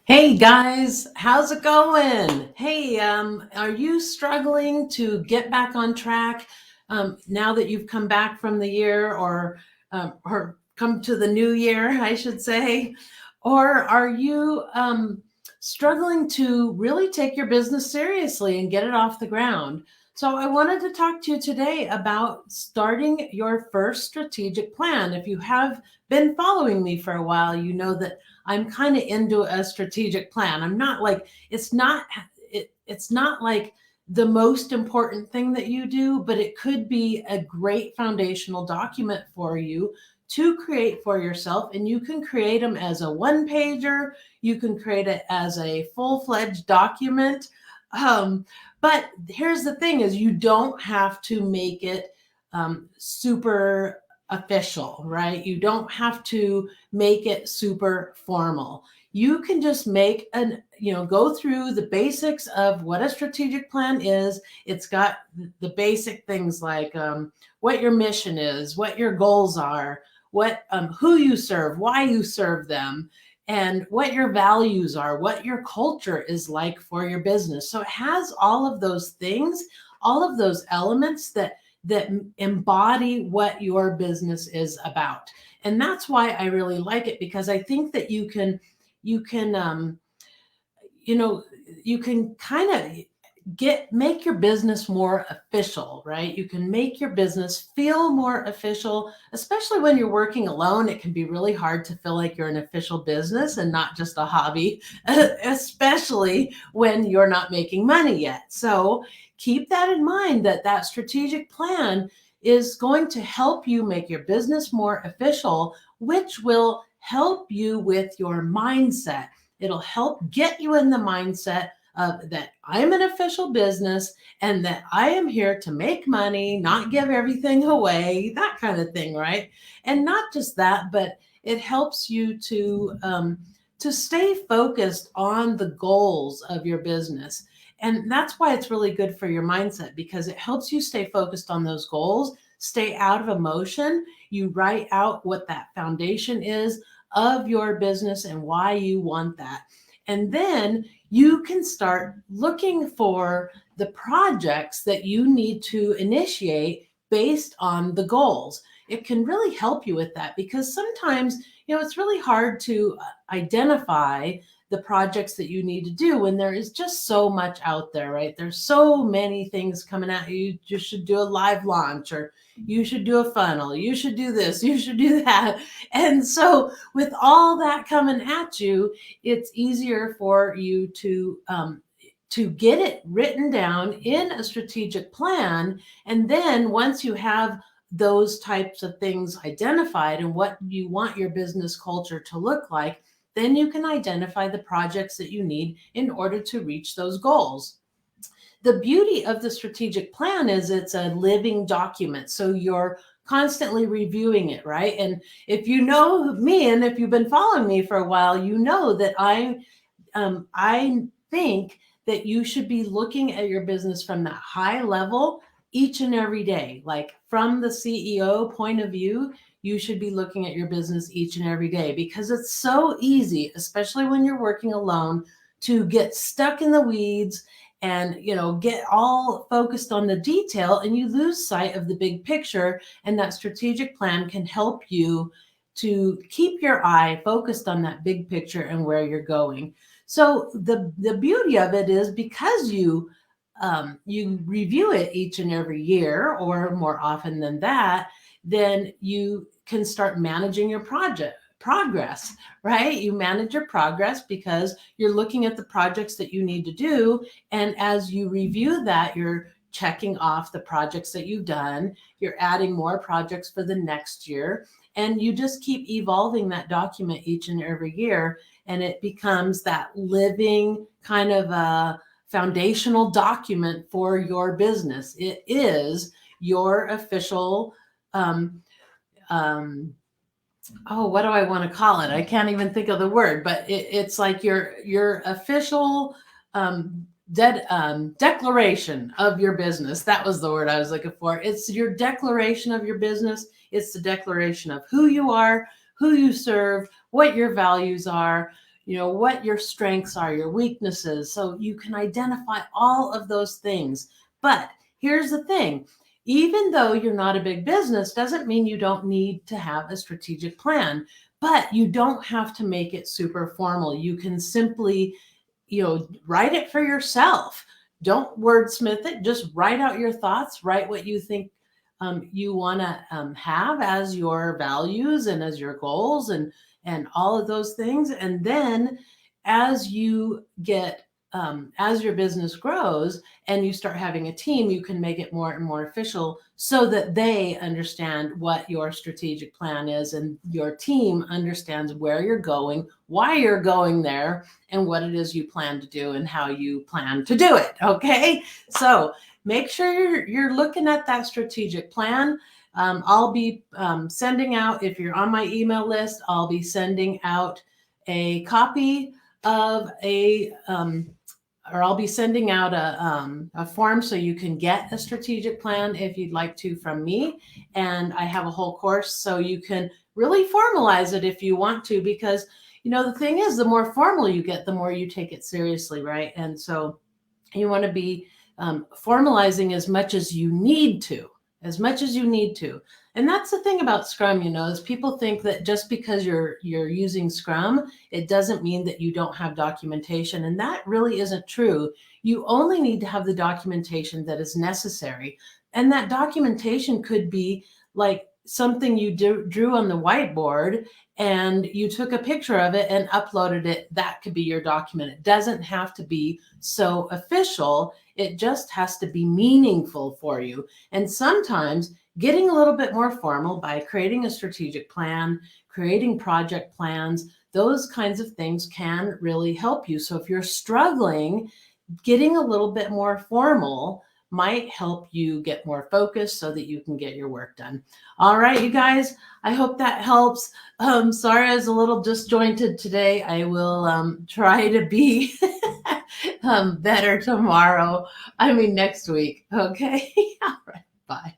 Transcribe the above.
Hey guys, how's it going? Hey, are you struggling to get back on track now that you've come back from the year or come to the new year, I should say? Or are you struggling to really take your business seriously and get it off the ground? So I wanted to talk to you today about starting your first strategic plan. If you have been following me for a while, you know that I'm kind of into a strategic plan. I'm not like it's not like the most important thing that you do, but it could be a great foundational document for you to create for yourself. And you can create them as a one pager, you can create it as a full-fledged document. But here's the thing is you don't have to make it super official, right? You don't have to make it super formal. You can just go through the basics of what a strategic plan is. It's got the basic things like what your mission is, what your goals are, who you serve, why you serve them, and what your values are, what your culture is like for your business. So it has all of those things, all of those elements that embody what your business is about. And that's why I really like it, because I think that you can you know you can kind of make your business more official, right? You can make your business feel more official, especially when you're working alone. It can be really hard to feel like you're an official business and not just a hobby, especially when you're not making money yet. So keep that in mind, that strategic plan is going to help you make your business more official, which will help you with your mindset. It'll help get you in the mindset that I'm an official business and that I am here to make money, not give everything away, that kind of thing, right? And not just that, but it helps you to stay focused on the goals of your business. And that's why it's really good for your mindset, because it helps you stay focused on those goals, stay out of emotion. You write out what that foundation is of your business and why you want that. And then you can start looking for the projects that you need to initiate based on the goals. It can really help you with that, because sometimes, it's really hard to identify the projects that you need to do when there is just so much out there, right? There's so many things coming at you. You should do a live launch, or you should do a funnel, you should do this, you should do that. And so with all that coming at you, it's easier for you to get it written down in a strategic plan. And then once you have those types of things identified and what you want your business culture to look like, then you can identify the projects that you need in order to reach those goals. The beauty of the strategic plan is it's a living document. So you're constantly reviewing it, right? And if you know me and if you've been following me for a while, you know that I think that you should be looking at your business from that high level each and every day. Like from the CEO point of view, you should be looking at your business each and every day, because it's so easy, especially when you're working alone, to get stuck in the weeds and get all focused on the detail, and you lose sight of the big picture. And that strategic plan can help you to keep your eye focused on that big picture and where you're going. So the beauty of it is, because you review it each and every year, or more often than that, then you can start managing your progress, right? You manage your progress because you're looking at the projects that you need to do. And as you review that, you're checking off the projects that you've done, you're adding more projects for the next year, and you just keep evolving that document each and every year. And it becomes that living kind of a foundational document for your business. It is your official what do I want to call it? I can't even think of the word, but it's like your official declaration of your business. That was the word I was looking for. It's your declaration of your business. It's the declaration of who you are, who you serve, what your values are. what your strengths are, your weaknesses, so you can identify all of those things. But here's the thing. Even though you're not a big business, doesn't mean you don't need to have a strategic plan, but you don't have to make it super formal. You can simply, write it for yourself. Don't wordsmith it. Just write out your thoughts, write what you think you want to have as your values and as your goals and all of those things. And then as you get as your business grows and you start having a team, you can make it more and more official so that they understand what your strategic plan is and your team understands where you're going, why you're going there, and what it is you plan to do and how you plan to do it. Okay. So make sure you're looking at that strategic plan. I'll be sending out, if you're on my email list, I'll be sending out a copy of or I'll be sending out a form so you can get a strategic plan if you'd like to from me. And I have a whole course so you can really formalize it if you want to, because, the thing is, the more formal you get, the more you take it seriously, right? And so you want to be formalizing as much as you need to, And that's the thing about Scrum, is people think that just because you're using Scrum, it doesn't mean that you don't have documentation. And that really isn't true. You only need to have the documentation that is necessary. And that documentation could be like something you drew on the whiteboard and you took a picture of it and uploaded it. That could be your document. It doesn't have to be so official. It just has to be meaningful for you. And sometimes getting a little bit more formal by creating a strategic plan, creating project plans, those kinds of things can really help you. So if you're struggling, getting a little bit more formal might help you get more focused so that you can get your work done. All right, you guys, I hope that helps. Sorry I was a little disjointed today. I will try to be better tomorrow. Next week. Okay. All right. Bye.